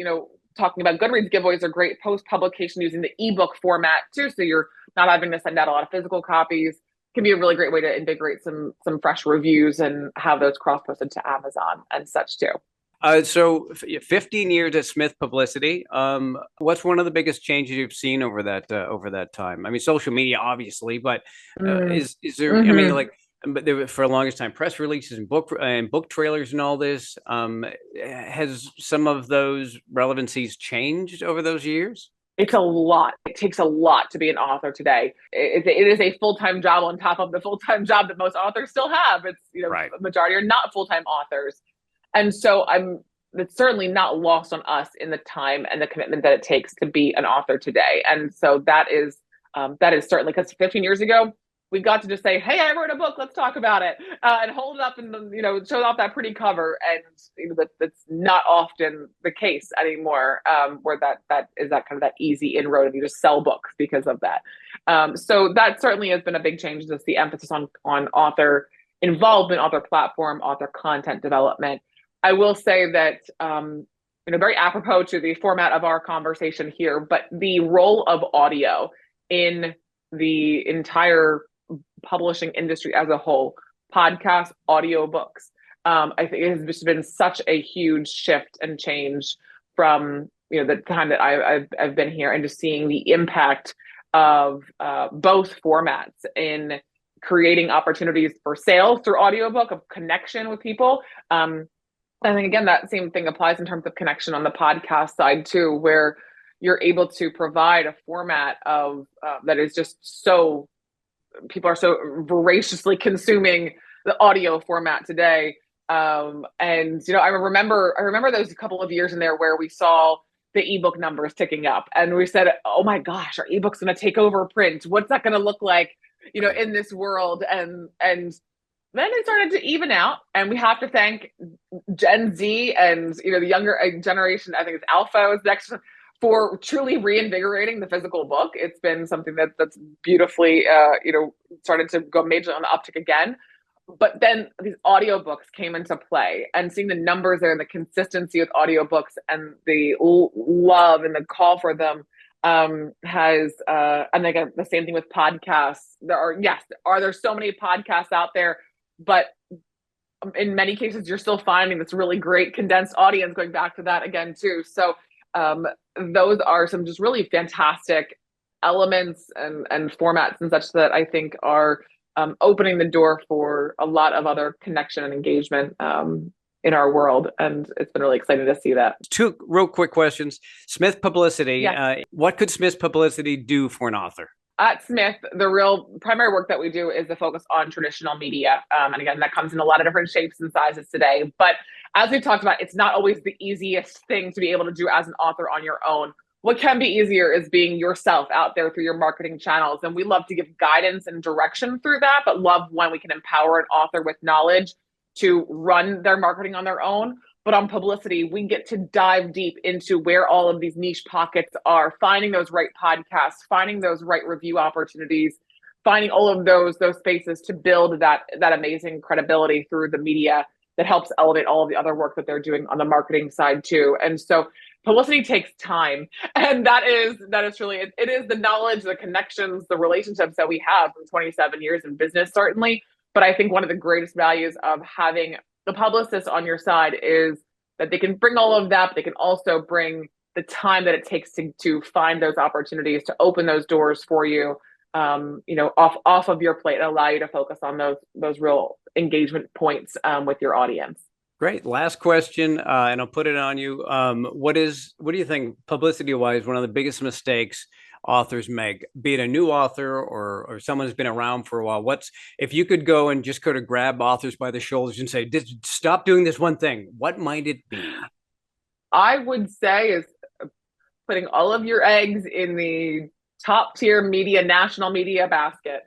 talking about Goodreads giveaways are great post-publication using the ebook format too. So you're not having to send out a lot of physical copies. Can be a really great way to invigorate some fresh reviews and have those cross-posted to Amazon and such too. So 15 years at Smith Publicity. What's one of the biggest changes you've seen over that time? I mean, social media, obviously, but is there? I mean, but there were, for the longest time, press releases and book trailers and all this. Has some of those relevancies changed over those years? It's a lot. It takes a lot to be an author today. It is a full-time job on top of the full-time job that most authors still have. It's the majority are not full-time authors, and so it's certainly not lost on us in the time and the commitment that it takes to be an author today. And so that is certainly, because 15 years ago, we got to just say, "Hey, I wrote a book. Let's talk about it," and hold it up and show off that pretty cover. And that's not often the case anymore. Where that is that kind of that easy inroad, and you just sell books because of that. So that certainly has been a big change. Just the emphasis on author involvement, author platform, author content development. I will say that very apropos to the format of our conversation here, but the role of audio in the entire publishing industry as a whole, podcasts, audiobooks, I think it has just been such a huge shift and change from the time that I've been here, and just seeing the impact of both formats in creating opportunities for sales through audiobook, of connection with people. I think again that same thing applies in terms of connection on the podcast side too, where you're able to provide a format of that is just so, people are so voraciously consuming the audio format today. And I remember those couple of years in there where we saw the ebook numbers ticking up, and we said, "Oh my gosh, our ebook's going to take over print. What's that going to look like, in this world?" And then it started to even out, and we have to thank Gen Z and the younger generation. I think it's Alpha is next, for truly reinvigorating the physical book. It's been something that's beautifully, started to go majorly on the uptick again. But then these audiobooks came into play, and seeing the numbers there and the consistency with audiobooks and the love and the call for them has and again the same thing with podcasts. Are there so many podcasts out there, but in many cases you're still finding this really great condensed audience, going back to that again too. So those are some just really fantastic elements and formats and such that I think are opening the door for a lot of other connection and engagement in our world. And it's been really exciting to see that. Two real quick questions. Smith Publicity. Yes. What could Smith Publicity do for an author? At Smith, the real primary work that we do is the focus on traditional media. And again, that comes in a lot of different shapes and sizes today. But as we've talked about, it's not always the easiest thing to be able to do as an author on your own. What can be easier is being yourself out there through your marketing channels. And we love to give guidance and direction through that, but love when we can empower an author with knowledge to run their marketing on their own. But on publicity, we get to dive deep into where all of these niche pockets are, finding those right podcasts, finding those right review opportunities, finding all of those spaces to build that amazing credibility through the media that helps elevate all of the other work that they're doing on the marketing side too. And so publicity takes time. And that is truly, it is the knowledge, the connections, the relationships that we have from 27 years in business, certainly. But I think one of the greatest values of having the publicist on your side is that they can bring all of that, but they can also bring the time that it takes to find those opportunities, to open those doors for you, off of your plate, and allow you to focus on those real engagement points with your audience. Great. Last question, and I'll put it on you. What do you think, publicity-wise, one of the biggest mistakes authors make, be it a new author or someone who's been around for a while? If you could go and just go to grab authors by the shoulders and say, stop doing this one thing, what might it be? I would say is putting all of your eggs in the top tier media, national media basket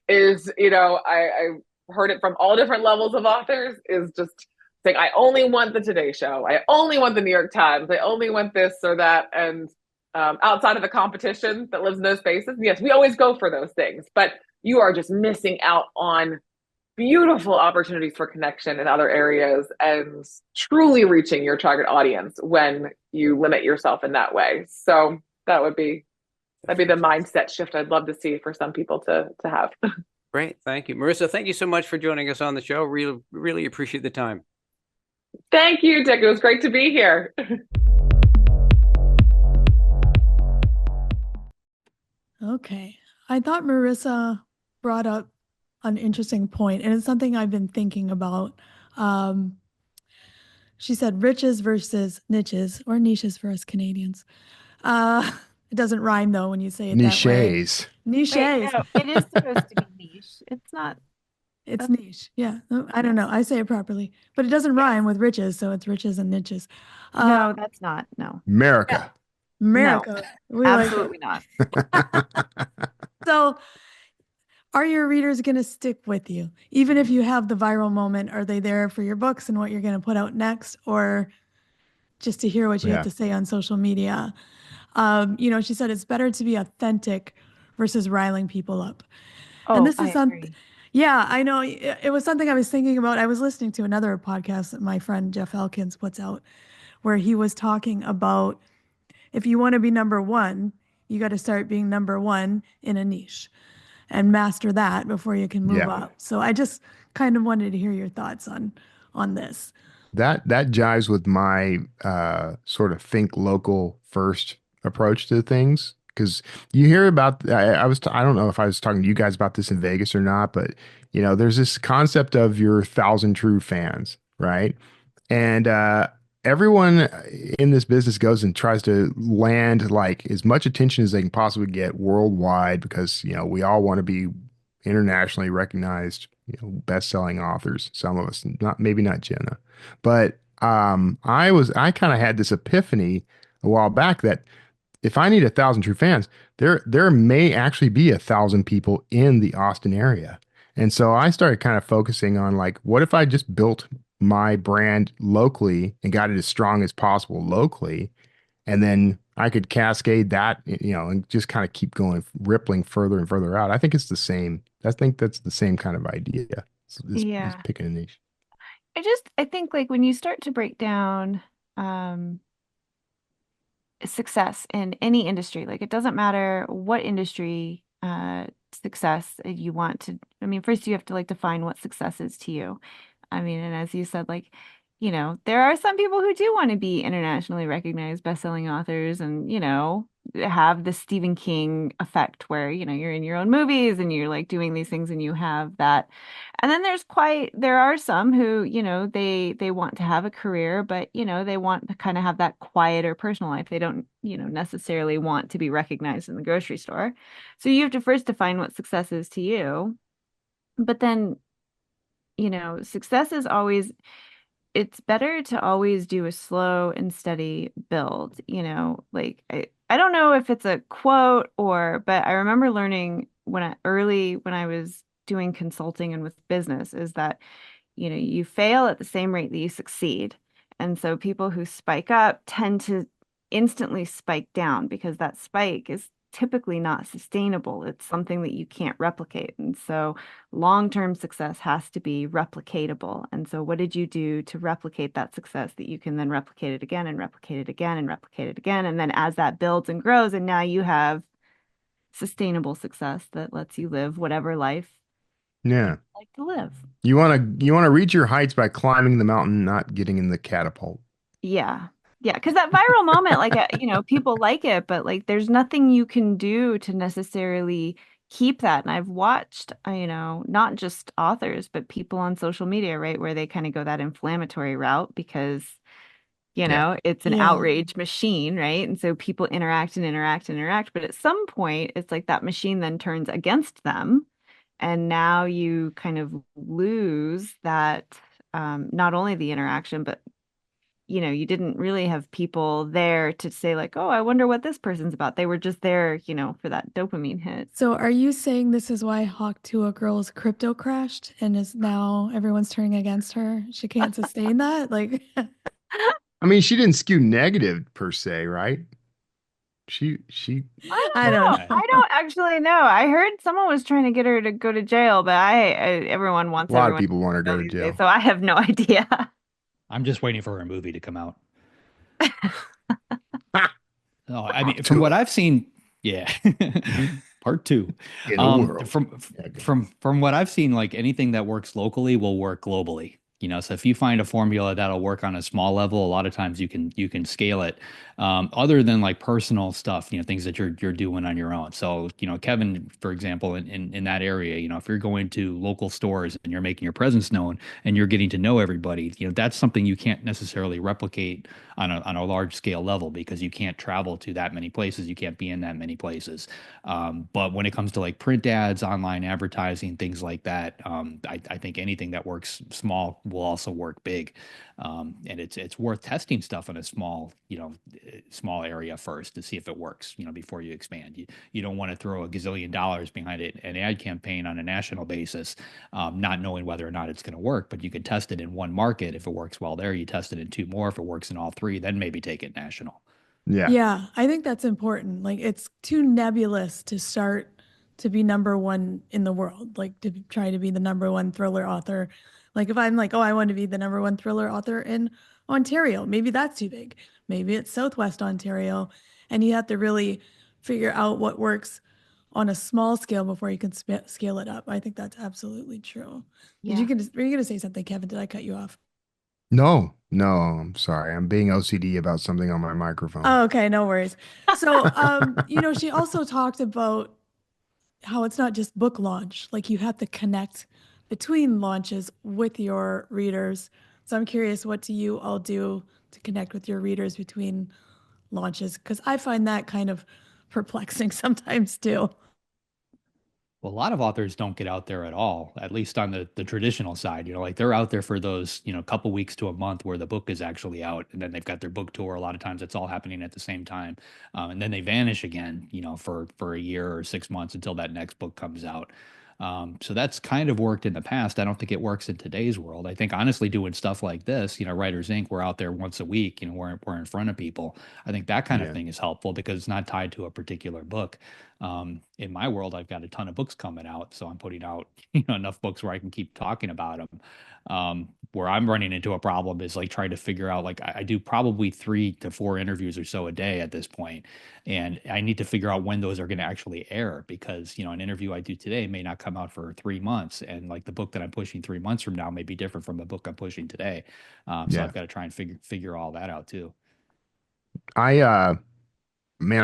is, I heard it from all different levels of authors, is just saying, I only want the Today Show. I only want the New York Times. I only want this or that. And outside of the competition that lives in those spaces, yes, we always go for those things, but you are just missing out on beautiful opportunities for connection in other areas and truly reaching your target audience when you limit yourself in that way. So that'd be the mindset shift I'd love to see for some people to have. Great. Thank you. Marissa, thank you so much for joining us on the show. Really, really appreciate the time. Thank you, Dick. It was great to be here. Okay. I thought Marissa brought up an interesting point, and it's something I've been thinking about. She said riches versus niches, or niches for us Canadians. It doesn't rhyme though when you say it that way. Niches. Niches. Wait, no, it is supposed to be niche. It's not. It's niche. Yeah. I don't know. I say it properly, but it doesn't rhyme with riches, so it's riches and niches. No, that's not. No. America. America. No, absolutely not. So are your readers going to stick with you? Even if you have the viral moment, are they there for your books and what you're going to put out next, or just to hear what you have to say on social media? She said it's better to be authentic versus riling people up. And this is something. Yeah, I know. It was something I was thinking about. I was listening to another podcast that my friend Jeff Elkins puts out, where he was talking about if you want to be number one, you got to start being number one in a niche and master that before you can move up. So I just kind of wanted to hear your thoughts on this. That jives with my sort of think local first approach to things. Because you hear about, I don't know if I was talking to you guys about this in Vegas or not, but there's this concept of your 1,000 true fans, right? And everyone in this business goes and tries to land like as much attention as they can possibly get worldwide, because we all want to be internationally recognized, best-selling authors. Some of us, maybe not Jena, but I kind of had this epiphany a while back that if I need 1,000 true fans, there may actually be 1,000 people in the Austin area. And so I started kind of focusing on like, what if I just built my brand locally and got it as strong as possible locally, and then I could cascade that, and just kind of keep going, rippling further and further out. I think it's the same. I think that's the same kind of idea. It's picking a niche. I think like when you start to break down success in any industry, like it doesn't matter what industry success you want to, I mean, first you have to like define what success is to you. I mean, and as you said, like, you know, there are some people who do want to be internationally recognized best-selling authors and, you know, have the Stephen King effect where, you know, you're in your own movies and you're like doing these things and you have that. And then there are some who, you know, they want to have a career, but, you know, they want to kind of have that quieter personal life. They don't, you know, necessarily want to be recognized in the grocery store. So you have to first define what success is to you. But then, you know, success is always, it's better to always do a slow and steady build, you know, like I don't know if it's a quote but I remember learning when I was doing consulting and with business is that, you know, you fail at the same rate that you succeed. And so people who spike up tend to instantly spike down because that spike is typically not sustainable. It's something that you can't replicate. And so long-term success has to be replicatable. And so what did you do to replicate that success that you can then replicate it again and replicate it again and replicate it again? And then as that builds and grows, and now you have sustainable success that lets you live whatever life Yeah. you like to live. You want to reach your heights by climbing the mountain, not getting in the catapult. Yeah. Yeah, because that viral moment, like, you know, people like it, but like, there's nothing you can do to necessarily keep that. And I've watched, you know, not just authors, but people on social media, right, where they kind of go that inflammatory route because, you know, it's an outrage machine, right? And so people interact and interact and interact. But at some point, it's like that machine then turns against them. And now you kind of lose that, not only the interaction, but you know, you didn't really have people there to say like, oh, I wonder what this person's about. They were just there, you know, for that dopamine hit. So are you saying this is why Hawk Tuah Girl's crypto crashed and is now everyone's turning against her? She can't sustain that? Like I mean, she didn't skew negative per se, right? She I don't know. I don't actually know. I heard someone was trying to get her to go to jail, but everyone wants a lot everyone of people want her to go to these jail. days, so I have no idea. I'm just waiting for her movie to come out. No, I mean, from what I've seen, yeah, part 2. In the world. From what I've seen, like anything that works locally will work globally. You know, so if you find a formula that'll work on a small level, a lot of times you can scale it. Other than like personal stuff, you know, things that you're doing on your own. So, you know, Kevin, for example, in that area, you know, if you're going to local stores and you're making your presence known and you're getting to know everybody, you know, that's something you can't necessarily replicate on a large scale level because you can't travel to that many places, you can't be in that many places. But when it comes to like print ads, online advertising, things like that, I think anything that works small will also work big. And it's worth testing stuff in a small area first to see if it works, you know, before you expand. You don't want to throw $1 gazillion behind an ad campaign on a national basis, not knowing whether or not it's going to work, but you could test it in one market. If it works well there, you test it in 2 more. If it works in all 3, then maybe take it national. Yeah, I think that's important. Like it's too nebulous to start to be number 1 in the world, like to try to be the number 1 thriller author. Like if I'm like, oh, I want to be the number 1 thriller author in Ontario, maybe that's too big. Maybe it's Southwest Ontario. And you have to really figure out what works on a small scale before you can scale it up. I think that's absolutely true. Yeah. Were you going to say something, Kevin? Did I cut you off? No, I'm sorry. I'm being OCD about something on my microphone. Oh, okay, no worries. So, you know, she also talked about how it's not just book launch, like you have to connect between launches with your readers. So I'm curious, what do you all do to connect with your readers between launches? Because I find that kind of perplexing sometimes too. Well, a lot of authors don't get out there at all, at least on the traditional side. You know, like they're out there for those, you know, couple weeks to a month where the book is actually out, and then they've got their book tour. A lot of times it's all happening at the same time. And then they vanish again, you know, for a year or 6 months until that next book comes out. So that's kind of worked in the past. I don't think it works in today's world. I think honestly doing stuff like this, Writers Inc., we're out there once a week, we're in front of people. I think that kind of thing is helpful because it's not tied to a particular book. In my world, I've got a ton of books coming out, so I'm putting out enough books where I can keep talking about them. Where I'm running into a problem is like trying to figure out, like I do probably 3 to 4 interviews or so a day at this point, and I need to figure out when those are going to actually air because an interview I do today may not come out for 3 months, and like the book that I'm pushing 3 months from now may be different from the book I'm pushing today. So I've got to try and figure all that out too. Man,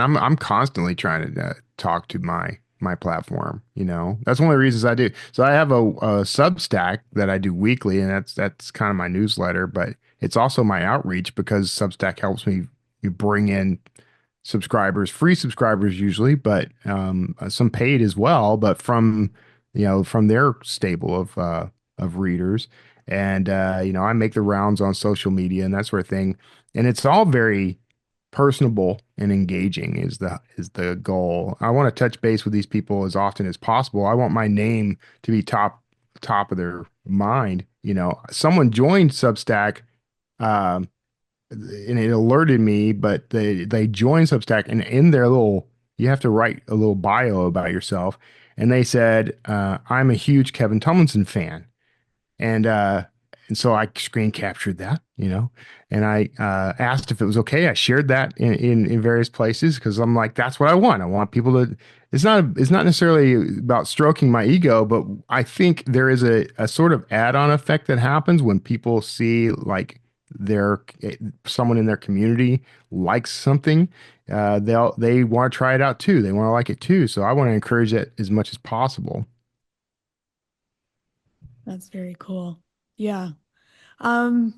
I'm constantly trying to talk to my platform. That's one of the reasons I do. So I have a Substack that I do weekly, and that's kind of my newsletter, but it's also my outreach because Substack helps me bring in subscribers, free subscribers usually, but some paid as well, but from their stable of readers. And I make the rounds on social media and that sort of thing, and it's all very personable and engaging is the goal. I want to touch base with these people as often as possible. I want my name to be top of their mind. Someone joined Substack, and it alerted me, but they joined Substack, and in their you have to write a little bio about yourself, and they said, I'm a huge Kevin Tumlinson fan. And so I screen captured that, and I asked if it was okay. I shared that in various places because I'm like, that's what I want. I want people to, it's not necessarily about stroking my ego, but I think there is a sort of add-on effect that happens when people see like someone in their community likes something. They want to try it out too. They want to like it too. So I want to encourage that as much as possible. That's very cool. Yeah. And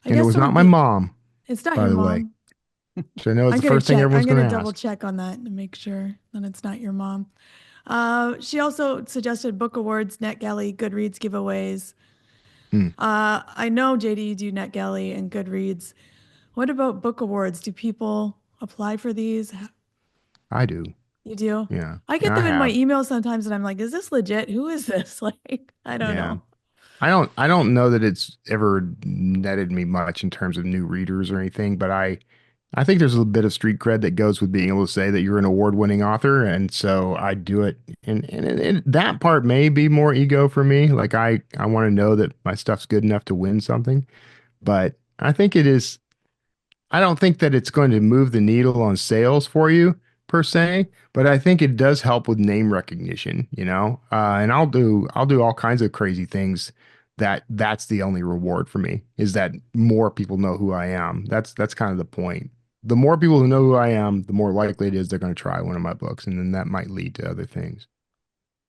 it was not my mom. It's not by your the mom. way. So I know it's the first thing everyone's going to ask. I'm going to double check on that to make sure that it's not your mom. She also suggested book awards, NetGalley, Goodreads giveaways. I know, JD, you do NetGalley and Goodreads. What about book awards? Do people apply for these? I do. You do? Yeah. I get them in my email sometimes and I'm like, is this legit? Who is this? Like, I don't know. I don't know that it's ever netted me much in terms of new readers or anything, but I think there's a little bit of street cred that goes with being able to say that you're an award-winning author, and so I do it. And that part may be more ego for me. Like I want to know that my stuff's good enough to win something, but I think it is. I don't think that it's going to move the needle on sales for you per se, but I think it does help with name recognition. And I'll do all kinds of crazy things. That's the only reward for me is that more people know who I am. That's kind of the point. The more people who know who I am, the more likely it is they're going to try one of my books, and then that might lead to other things.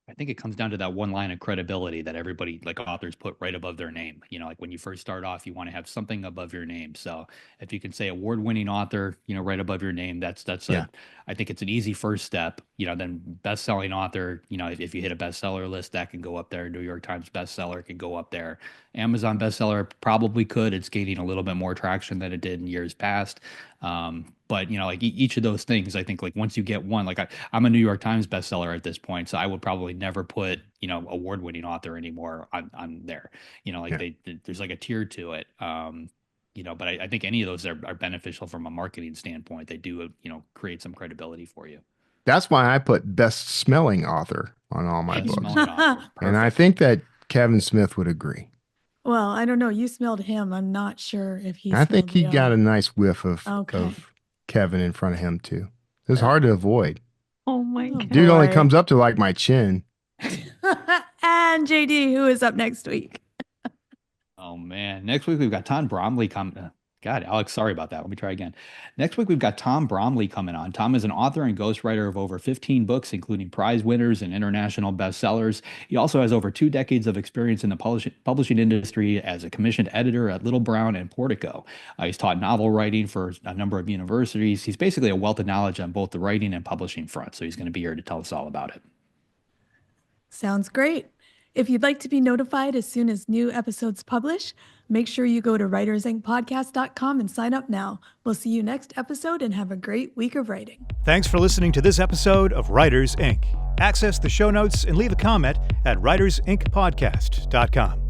I think it comes down to that one line of credibility that everybody, like authors, put right above their name. Like when you first start off, you want to have something above your name. So if you can say award-winning author, right above your name, that's I think it's an easy first step. Then best-selling author, if you hit a bestseller list, that can go up there. New York Times bestseller can go up there. Amazon bestseller probably could. It's gaining a little bit more traction than it did in years past. But like each of those things, I think like once you get one, like I'm a New York Times bestseller at this point, so I would probably never put award-winning author anymore on there. There's like a tier to it. But I think any of those are beneficial from a marketing standpoint. They do create some credibility for you. That's why I put best smelling author on all my books, and I think that Kevin Smith would agree. Well, I don't know. You smelled him. I'm not sure if he. I think he got a nice whiff of Kevin in front of him too. It was hard to avoid. Oh my God. Dude only comes up to like my chin. And JD, who is up next week? Oh man, next week we've got Tom Bromley coming. God, Alex, sorry about that. Let me try again. Next week, we've got Tom Bromley coming on. Tom is an author and ghostwriter of over 15 books, including prize winners and international bestsellers. He also has over 2 decades of experience in the publishing industry as a commissioned editor at Little Brown and Portico. He's taught novel writing for a number of universities. He's basically a wealth of knowledge on both the writing and publishing front, so he's going to be here to tell us all about it. Sounds great. If you'd like to be notified as soon as new episodes publish, make sure you go to writersincpodcast.com and sign up now. We'll see you next episode and have a great week of writing. Thanks for listening to this episode of Writers Inc. Access the show notes and leave a comment at writersincpodcast.com.